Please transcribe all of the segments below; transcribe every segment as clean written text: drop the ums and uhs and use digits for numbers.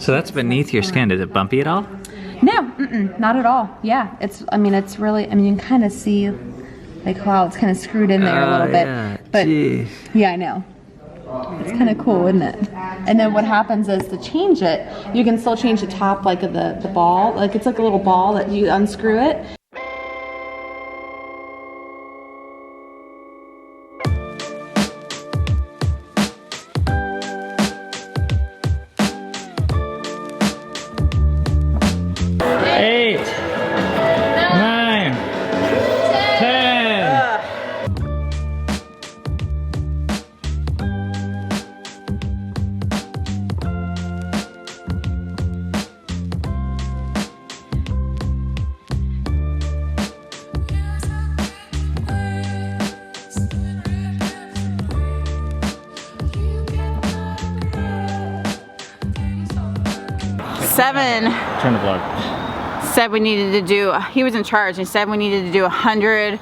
So that's beneath your skin. Is it bumpy at all? No, not at all. Yeah, I mean, it's really, I mean, you can kind of see like how it's kind of screwed in there a little bit. But geez. yeah, I know. It's kind of cool, isn't it? And then what happens is to change it, you can still change the top like of the ball. Like it's like a little ball that you unscrew it. Seven Turn the vlog. said we needed to do, he was in charge and said we needed to do 100,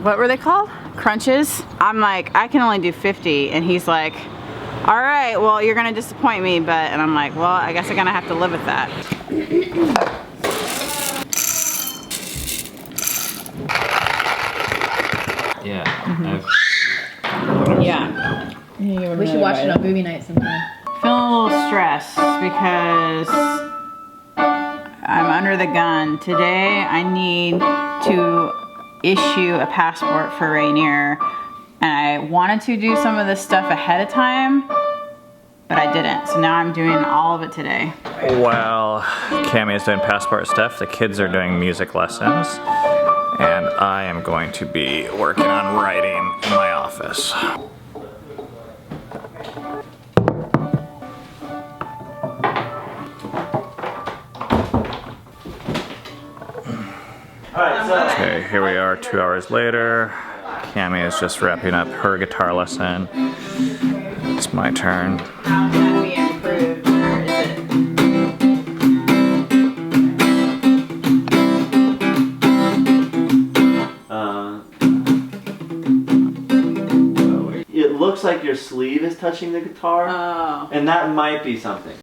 what were they called? Crunches. I'm like, I can only do 50, and he's like, all right, well, you're gonna disappoint me, and I'm like, well, I guess I'm gonna have to live with that. Yeah. Yeah. We should watch it on movie night sometime. Feeling a little stressed because I'm under the gun. Today I need to issue a passport for Rainier, and I wanted to do some of this stuff ahead of time, but I didn't. So now I'm doing all of it today. Well, Cammie is doing passport stuff. The kids are doing music lessons. And I am going to be working on writing in my office. Okay, here we are 2 hours later. Cammie is just wrapping up her guitar lesson. It's my turn. How can we improve, or is it? It looks like your sleeve is touching the guitar, and that might be something.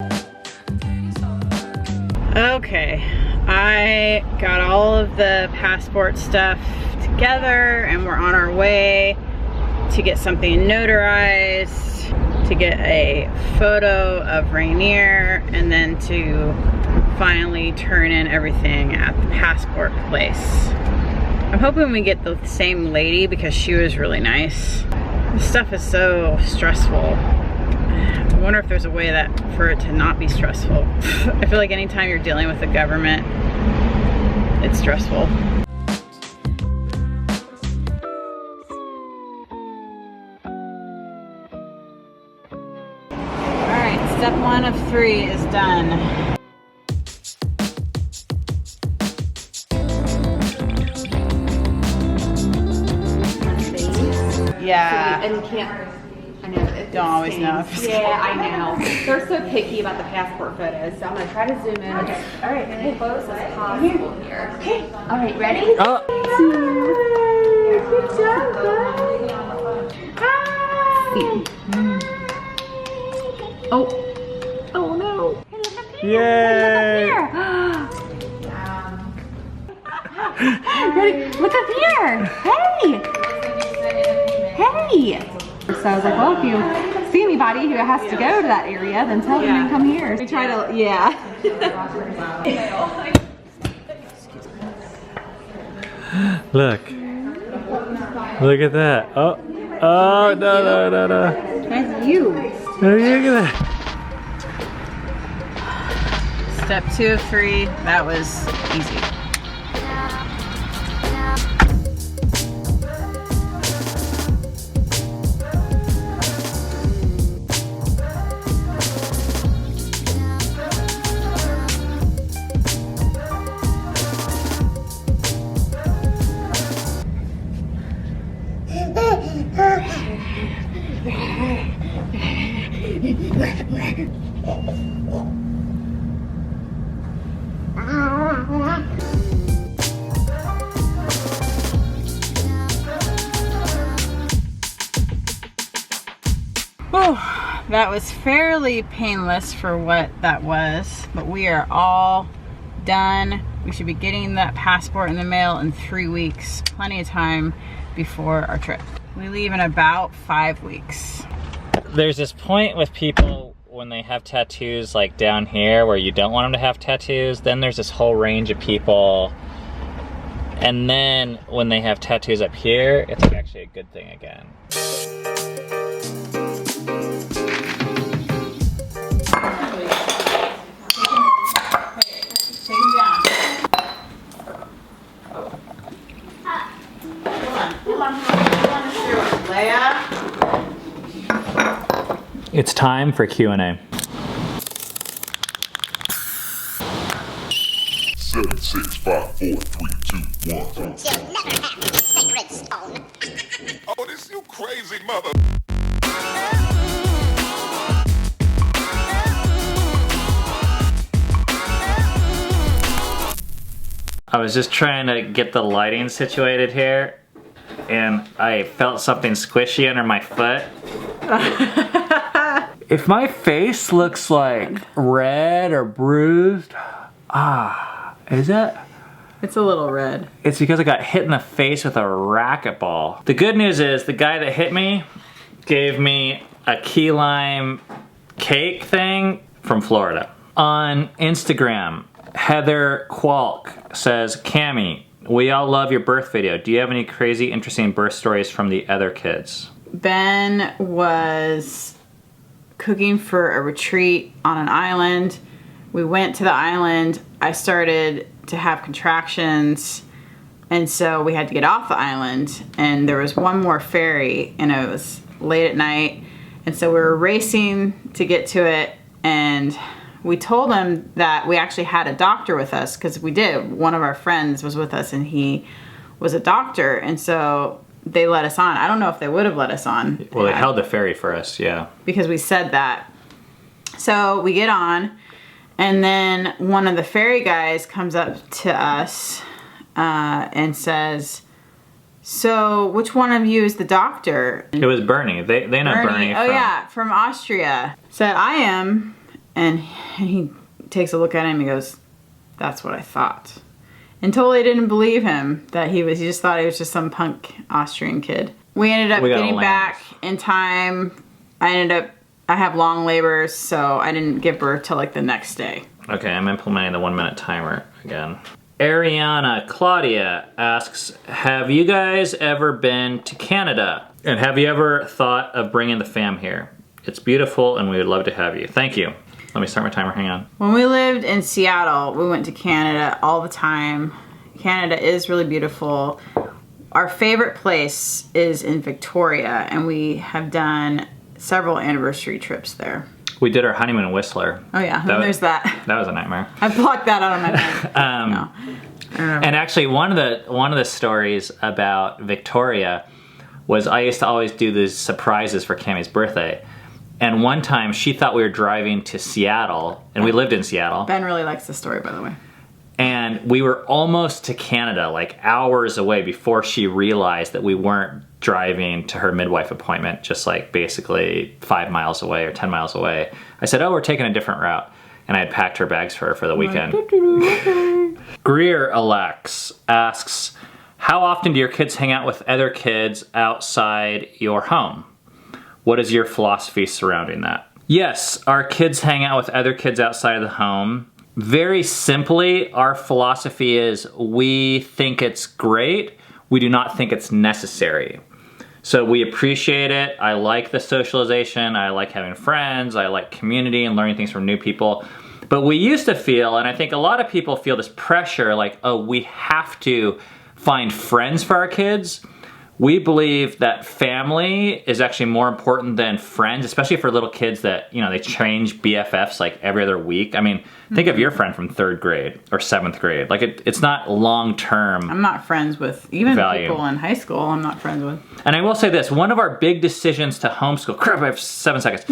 Okay, I got all of the passport stuff together and we're on our way to get something notarized, to get a photo of Rainier, and then to finally turn in everything at the passport place. I'm hoping we get the same lady because she was really nice. This stuff is so stressful. I wonder if there's a way that for it to not be stressful. I feel like anytime you're dealing with the government, it's stressful. All right, step 1 of 3 is done. Yeah. And you can't, I know. Don't always know. Yeah, I know. They're so picky about the passport photos, so I'm gonna try to zoom in. Okay. All right, as close as possible here. Okay. All right, ready? Oh. Good job, bud. Hi. Oh. Oh no. Yay! Ready? Look up here. Hey. Hey! So I was like, well, if you see anybody who has to go to that area, then tell them to come here. We try to, Look. Look at that. Oh. Oh, no. That's you. Oh, look at that. Step 2 of 3, that was easy. Oh, that was fairly painless for what that was, but we are all done. We should be getting that passport in the mail in 3 weeks. Plenty of time before our trip. We leave in about 5 weeks. There's this point with people when they have tattoos like down here where you don't want them to have tattoos. Then there's this whole range of people. And then when they have tattoos up here, it's like actually a good thing again. It's time for Q&A. 7, 6, 5, 4, 3, 2, 1. You'll never have the sacred stone. Oh, this you crazy mother. I was just trying to get the lighting situated here, and I felt something squishy under my foot. If my face looks like red or bruised, is it? It's a little red. It's because I got hit in the face with a racquetball. The good news is the guy that hit me gave me a key lime cake thing from Florida. On Instagram, Heather Qualk says, Cammie, we all love your birth video. Do you have any crazy, interesting birth stories from the other kids? Ben was cooking for a retreat on an island. We went to the island. I started to have contractions, and so we had to get off the island, and there was one more ferry, and it was late at night, and so we were racing to get to it, and we told him that we actually had a doctor with us, because we did. One of our friends was with us, and he was a doctor, and so they let us on. I don't know if they would have let us on. Well, they held the ferry for us, yeah. Because we said that. So we get on, and then one of the ferry guys comes up to us and says, so which one of you is the doctor? It was Bernie. They know Bernie Oh from... yeah, from Austria. Said, I am. And he takes a look at him and he goes, that's what I thought. And totally didn't believe him that he just thought he was just some punk Austrian kid. We ended up getting back in time. I have long labors, so I didn't give birth till like the next day. Okay, I'm implementing the 1 minute timer again. Ariana Claudia asks, have you guys ever been to Canada? And have you ever thought of bringing the fam here? It's beautiful and we would love to have you. Thank you. Let me start my timer, hang on. When we lived in Seattle, we went to Canada all the time. Canada is really beautiful. Our favorite place is in Victoria, and we have done several anniversary trips there. We did our honeymoon in Whistler. Oh yeah, there's that. That was a nightmare. I blocked that out of my mind. No. And actually, one of the stories about Victoria was I used to always do these surprises for Cammie's birthday. And one time she thought we were driving to Seattle, and we lived in Seattle. Ben really likes this story, by the way. And we were almost to Canada, like hours away, before she realized that we weren't driving to her midwife appointment, just like basically 5 miles away or 10 miles away. I said, oh, we're taking a different route. And I had packed her bags for her for the weekend. Greer Alex asks, how often do your kids hang out with other kids outside your home? What is your philosophy surrounding that? Yes, our kids hang out with other kids outside of the home. Very simply, our philosophy is we think it's great. We do not think it's necessary. So we appreciate it. I like the socialization. I like having friends. I like community and learning things from new people. But we used to feel, and I think a lot of people feel this pressure like, oh, we have to find friends for our kids. We believe that family is actually more important than friends, especially for little kids that, you know, they change BFFs like every other week. I mean, think of your friend from 3rd grade or 7th grade. Like it's not long-term. I'm not friends with even value. People in high school. I'm not friends with. And I will say this, one of our big decisions to homeschool, crap, I have 7 seconds,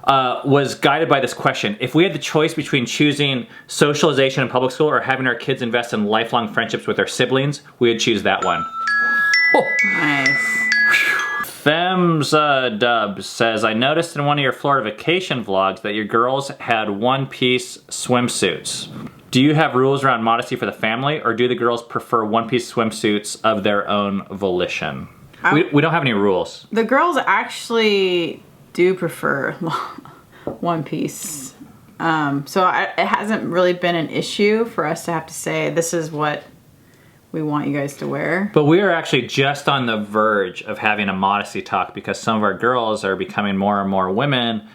was guided by this question. If we had the choice between choosing socialization in public school or having our kids invest in lifelong friendships with their siblings, we would choose that one. Oh. Nice. Femza Dubs says, I noticed in one of your Florida vacation vlogs that your girls had one-piece swimsuits. Do you have rules around modesty for the family, or do the girls prefer one-piece swimsuits of their own volition? We don't have any rules. The girls actually do prefer one piece. So it hasn't really been an issue for us to have to say, this is what we want you guys to wear. But we are actually just on the verge of having a modesty talk because some of our girls are becoming more and more women.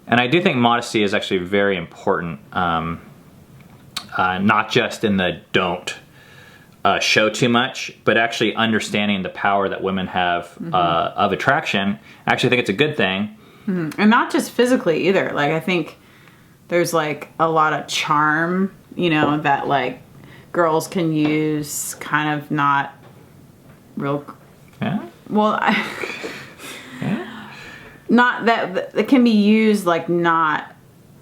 And I do think modesty is actually very important. Not just in the don't show too much, but actually understanding the power that women have of attraction. I actually think it's a good thing. And not just physically either. Like, I think there's like a lot of charm, you know, that like girls can use, kind of not real. Yeah. Well, not that it can be used like not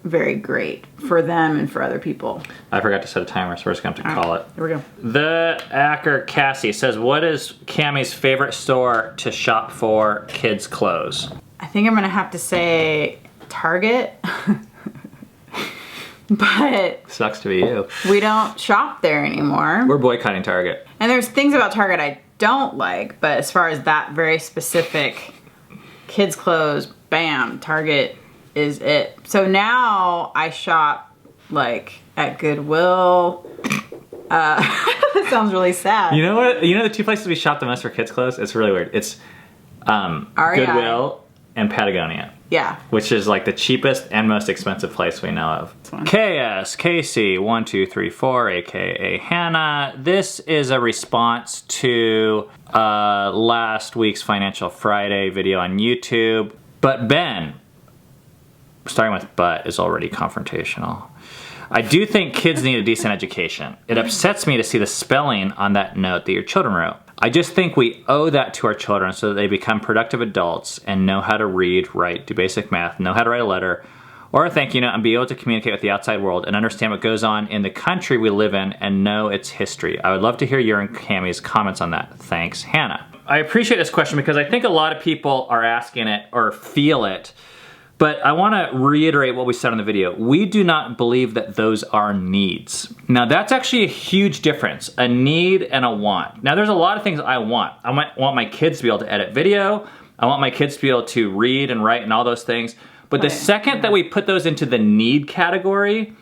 very great for them and for other people. I forgot to set a timer, so we're just going to have to call it. Here we go. The Acker Cassie says, what is Cammie's favorite store to shop for kids' clothes? I think I'm going to have to say Target. But sucks to be you. We don't shop there anymore. We're boycotting Target. And there's things about Target I don't like, but as far as that very specific kids' clothes, bam, Target is it. So now I shop like at Goodwill. That sounds really sad. You know what? You know the two places we shop the most for kids' clothes? It's really weird. It's Goodwill and Patagonia. Yeah. Which is like the cheapest and most expensive place we know of. KSKC1234, aka Hannah. This is a response to last week's Financial Friday video on YouTube. But Ben, starting with but, is already confrontational. I do think kids need a decent education. It upsets me to see the spelling on that note that your children wrote. I just think we owe that to our children so that they become productive adults and know how to read, write, do basic math, know how to write a letter or a thank you note, and be able to communicate with the outside world and understand what goes on in the country we live in and know its history. I would love to hear your and Cammie's comments on that. Thanks, Hannah. I appreciate this question because I think a lot of people are asking it or feel it. But I want to reiterate what we said in the video. We do not believe that those are needs. Now that's actually a huge difference, a need and a want. Now there's a lot of things I want. I want my kids to be able to edit video. I want my kids to be able to read and write and all those things. But the second that we put those into the need category,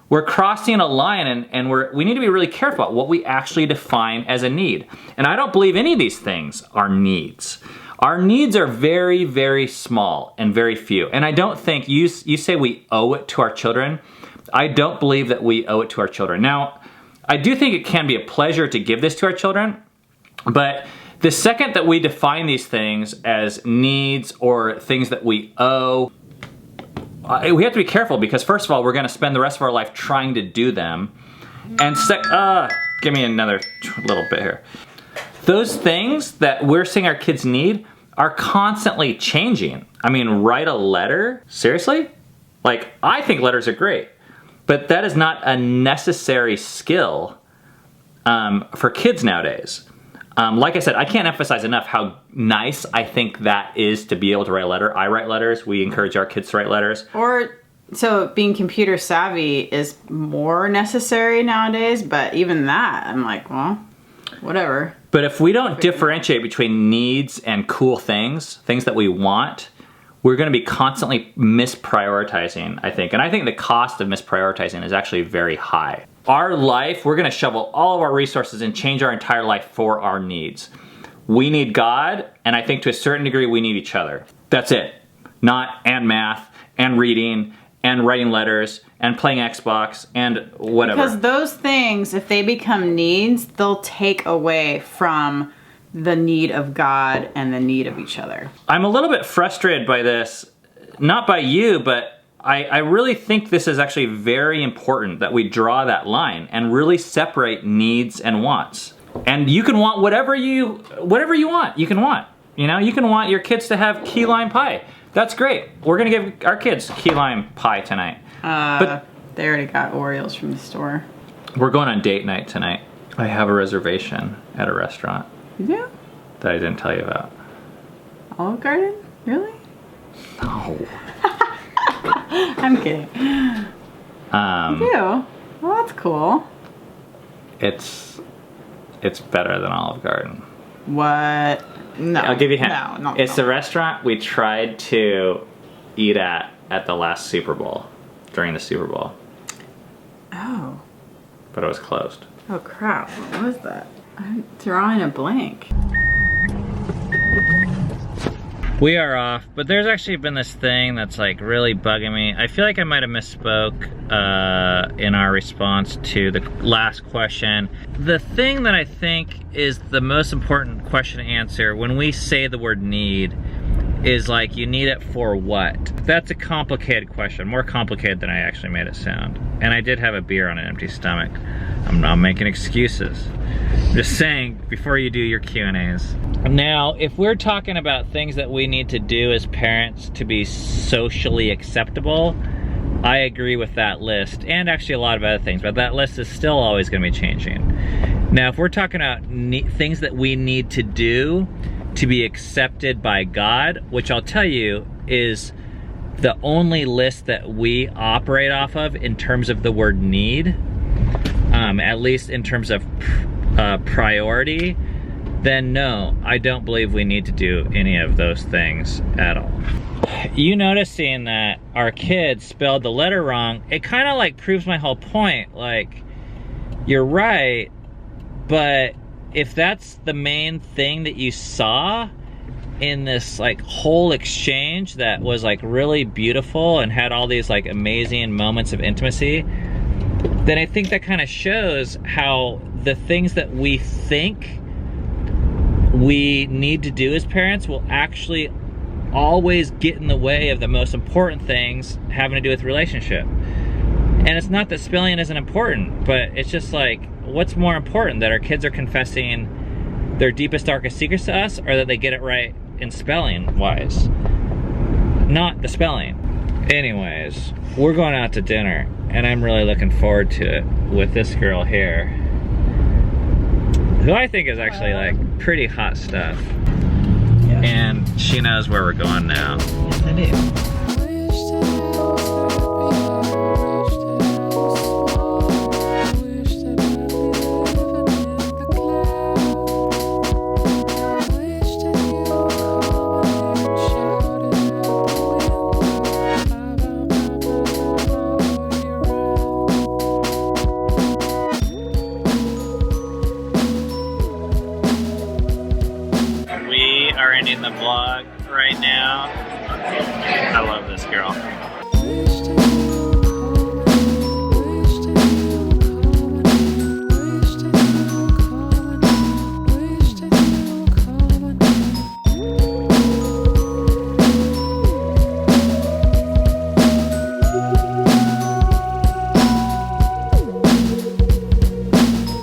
we're crossing a line and we need to be really careful about what we actually define as a need. And I don't believe any of these things are needs. Our needs are very, very small and very few. And I don't think, you say we owe it to our children. I don't believe that we owe it to our children. Now, I do think it can be a pleasure to give this to our children, but the second that we define these things as needs or things that we owe, we have to be careful because first of all, we're gonna spend the rest of our life trying to do them. And give me another little bit here. Those things that we're saying our kids need are constantly changing. I mean, write a letter? Seriously? Like, I think letters are great, but that is not a necessary skill for kids nowadays. Like I said, I can't emphasize enough how nice I think that is to be able to write a letter. I write letters. We encourage our kids to write letters. So being computer savvy is more necessary nowadays, but even that, I'm like, well, whatever. But if we don't differentiate between needs and cool things that we want, we're going to be constantly misprioritizing, I think. And I think the cost of misprioritizing is actually very high. Our life, we're going to shovel all of our resources and change our entire life for our needs. We need God, and I think to a certain degree we need each other. That's it. Not and math, and reading, and writing letters, and playing Xbox, and whatever. Because those things, if they become needs, they'll take away from the need of God and the need of each other. I'm a little bit frustrated by this, not by you, but I really think this is actually very important that we draw that line and really separate needs and wants. And you can want whatever you want, you can want. You know, you can want your kids to have key lime pie. That's great. We're gonna give our kids key lime pie tonight. But they already got Oreos from the store. We're going on date night tonight. I have a reservation at a restaurant. You do? That I didn't tell you about. Olive Garden? Really? No. I'm kidding. You do? Well, that's cool. It's better than Olive Garden. What? No. I'll give you a hint. No. It's the restaurant we tried to eat at the last Super Bowl, during the Super Bowl. Oh. But it was closed. Oh crap, what was that? I'm drawing a blank. We are off, but there's actually been this thing that's like really bugging me. I feel like I might have misspoke in our response to the last question. The thing that I think is the most important question to answer when we say the word need is like, you need it for what? That's a complicated question, more complicated than I actually made it sound. And I did have a beer on an empty stomach. I'm not making excuses. Just saying, before you do your Q&As. Now, if we're talking about things that we need to do as parents to be socially acceptable, I agree with that list, and actually a lot of other things, but that list is still always gonna be changing. Now, if we're talking about things that we need to do to be accepted by God, which I'll tell you is the only list that we operate off of in terms of the word need, at least in terms of priority, then no, I don't believe we need to do any of those things at all. You noticing that our kids spelled the letter wrong, it kind of like proves my whole point. Like, you're right, but if that's the main thing that you saw in this like whole exchange that was like really beautiful and had all these like amazing moments of intimacy, then I think that kind of shows how the things that we think we need to do as parents will actually always get in the way of the most important things having to do with relationship. And it's not that spelling isn't important, but it's just like, what's more important, that our kids are confessing their deepest, darkest secrets to us, or that they get it right in spelling wise? Not the spelling. Anyways, we're going out to dinner, and I'm really looking forward to it with this girl here, who I think is actually like pretty hot stuff. Yeah. And she knows where we're going now. Yes, I do.